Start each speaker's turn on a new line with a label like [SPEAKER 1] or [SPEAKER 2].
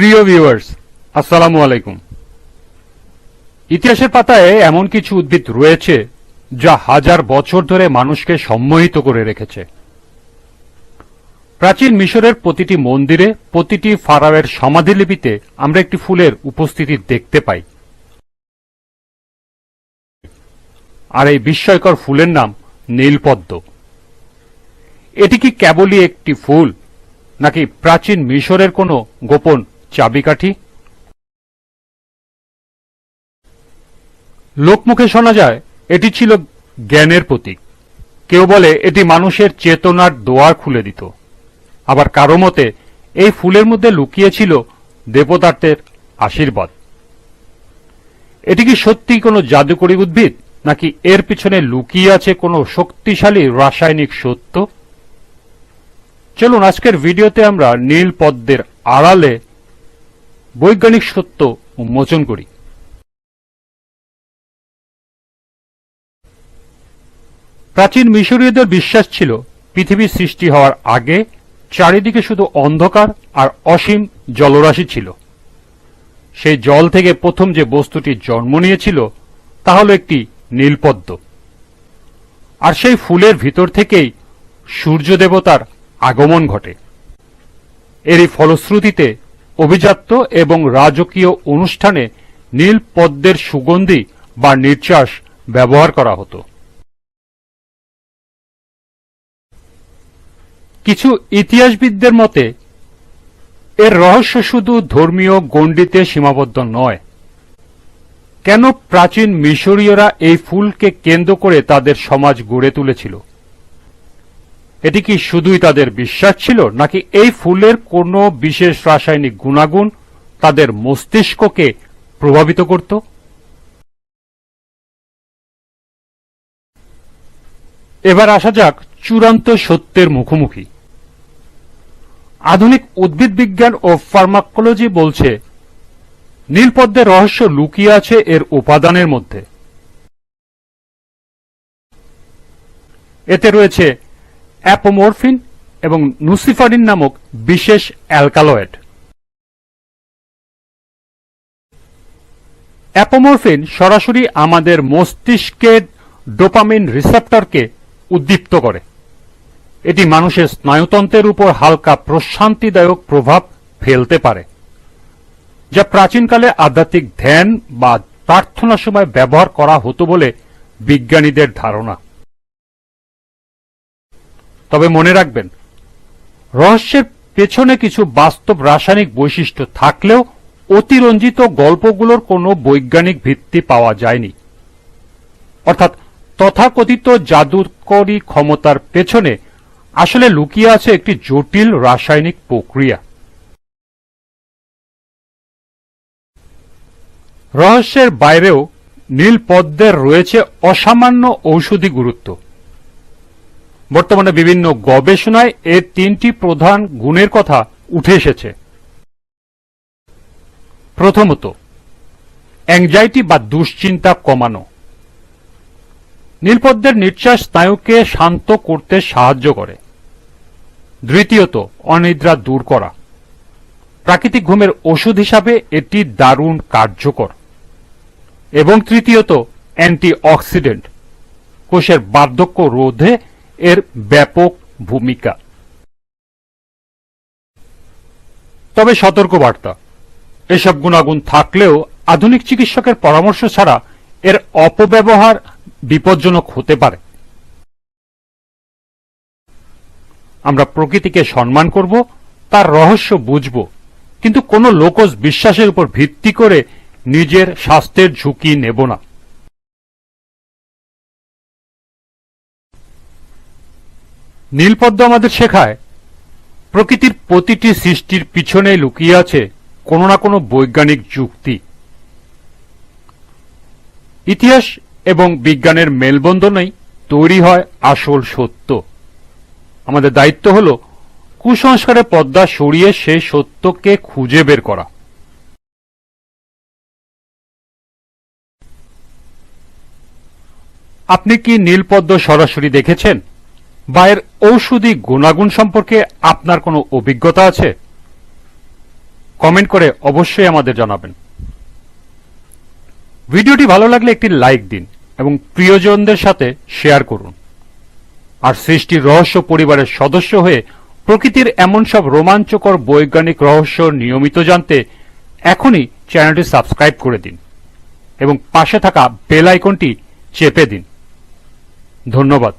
[SPEAKER 1] প্রিয় ভিউয়ার্স, আসসালামু আলাইকুম। ইতিহাসের পাতায় এমন কিছু উদ্ভিদ রয়েছে যা হাজার বছর ধরে মানুষকে সম্মোহিত করে রেখেছে। প্রাচীন মিশরের প্রতিটি মন্দিরে, প্রতিটি ফারাওয়ের সমাধিলিপিতে আমরা একটি ফুলের উপস্থিতি দেখতে পাই, আর এই বিস্ময়কর ফুলের নাম নীলপদ্ম। এটি কি কেবলই একটি ফুল, নাকি প্রাচীন মিশরের কোনো গোপন চাবিকাঠি? লোকমুখে শোনা যায় এটি ছিল জ্ঞানের প্রতীক। কেউ বলে এটি মানুষের চেতনার দোয়ার খুলে দিত। আবার কারো মতে এই ফুলের মধ্যে লুকিয়ে ছিল দেবতাদের আশীর্বাদ। এটি কি সত্যি কোনো জাদুকরী উদ্ভিদ, নাকি এর পিছনে লুকিয়ে আছে কোনো শক্তিশালী রাসায়নিক সত্য? চলুন আজকের ভিডিওতে আমরা নীল পদ্মের আড়ালে বৈজ্ঞানিক সত্য উন্মোচন করি। প্রাচীন মিশরীয়দের বিশ্বাস ছিল পৃথিবী সৃষ্টি হওয়ার আগে চারিদিকে শুধু অন্ধকার আর অসীম জলরাশি ছিল। সেই জল থেকে প্রথম যে বস্তুটি জন্ম নিয়েছিল তা হল একটি নীলপদ্ম। আর সেই ফুলের ভিতর থেকেই সূর্য দেবতার আগমন ঘটে। এরই ফলশ্রুতিতে অভিজাত্য এবং রাজকীয় অনুষ্ঠানে নীল পদ্মের সুগন্ধি বা নির্যাস ব্যবহার করা হতো। কিছু ইতিহাসবিদদের মতে এর রহস্য শুধু ধর্মীয় গণ্ডিতে সীমাবদ্ধ নয়। কেন প্রাচীন মিশরীয়রা এই ফুলকে কেন্দ্র করে তাদের সমাজ গড়ে তুলেছিল? এটি কি শুধুই তাদের বিশ্বাস ছিল, নাকি এই ফুলের কোনো বিশেষ রাসায়নিক গুণাগুণ তাদের মস্তিষ্ককে প্রভাবিত করত? এবার আসা যাক চূড়ান্ত সত্যের মুখোমুখি। আধুনিক উদ্ভিদ বিজ্ঞান ও ফার্মাকোলজি বলছে নীলপদ্মের রহস্য লুকিয়ে আছে এর উপাদানের মধ্যে। এতে রয়েছে অ্যাপোমরফিন এবং নুসিফারিন নামক বিশেষ অ্যালকালয়েড। অ্যাপোমরফিন সরাসরি আমাদের মস্তিষ্কের ডোপামিন রিসেপ্টরকে উদ্দীপ্ত করে। এটি মানুষের স্নায়ুতন্ত্রের উপর হালকা প্রশান্তিদায়ক প্রভাব ফেলতে পারে, যা প্রাচীনকালে আধ্যাত্মিক ধ্যান বা প্রার্থনার সময় ব্যবহার করা হতো বলে বিজ্ঞানীদের ধারণা। তবে মনে রাখবেন, রহস্যের পেছনে কিছু বাস্তব রাসায়নিক বৈশিষ্ট্য থাকলেও অতিরঞ্জিত গল্পগুলোর কোনো বৈজ্ঞানিক ভিত্তি পাওয়া যায়নি। অর্থাৎ তথাকথিত জাদুকরী ক্ষমতার পেছনে আসলে লুকিয়ে আছে একটি জটিল রাসায়নিক প্রক্রিয়া। রহস্যের বাইরেও নীল পদ্মের রয়েছে অসামান্য ঔষধি গুরুত্ব। বর্তমানে বিভিন্ন গবেষণায় এর তিনটি প্রধান গুণের কথা উঠে এসেছে। প্রথমত, অ্যাংজাইটি বা দুশ্চিন্তা কমানো। নীলপদ্মের নিঃশ্বাস স্নায়ুকে শান্ত করতে সাহায্য করে। দ্বিতীয়ত, অনিদ্রা দূর করা। প্রাকৃতিক ঘুমের ওষুধ হিসাবে এটি দারুণ কার্যকর। এবং তৃতীয়ত, অ্যান্টিঅক্সিডেন্ট। কোষের বার্ধক্য রোধে এর ব্যাপক ভূমিকা। তবে সতর্কবার্তা, এসব গুণাগুণ থাকলেও আধুনিক চিকিৎসকের পরামর্শ ছাড়া এর অপব্যবহার বিপজ্জনক হতে পারে। আমরা প্রকৃতিকে সম্মান করব, তার রহস্য বুঝব, কিন্তু কোনো লোকজ বিশ্বাসের উপর ভিত্তি করে নিজের স্বাস্থ্যের ঝুঁকি নেব না। নীলপদ্ম আমাদের শেখায় প্রকৃতির প্রতিটি সৃষ্টির পিছনে লুকিয়ে আছে কোনো না কোনো বৈজ্ঞানিক যুক্তি। ইতিহাস এবং বিজ্ঞানের মেলবন্ধনেই তৈরি হয় আসল সত্য। আমাদের দায়িত্ব হল কুসংস্কারের পর্দা সরিয়ে সেই সত্যকে খুঁজে বের করা। আপনি কি নীলপদ্ম সরাসরি দেখেছেন, বা এর ঔষধি গুণাগুণ সম্পর্কে আপনার কোনো অভিজ্ঞতা আছে? কমেন্ট করে অবশ্যই আমাদের জানাবেন। ভিডিওটি ভালো লাগলে একটি লাইক দিন এবং প্রিয়জনদের সাথে শেয়ার করুন। আর সৃষ্টির রহস্য পরিবারের সদস্য হয়ে প্রকৃতির এমন সব রোমাঞ্চকর বৈজ্ঞানিক রহস্য নিয়মিত জানতে এখনই চ্যানেলটি সাবস্ক্রাইব করে দিন এবং পাশে থাকা বেল আইকনটি চেপে দিন। ধন্যবাদ।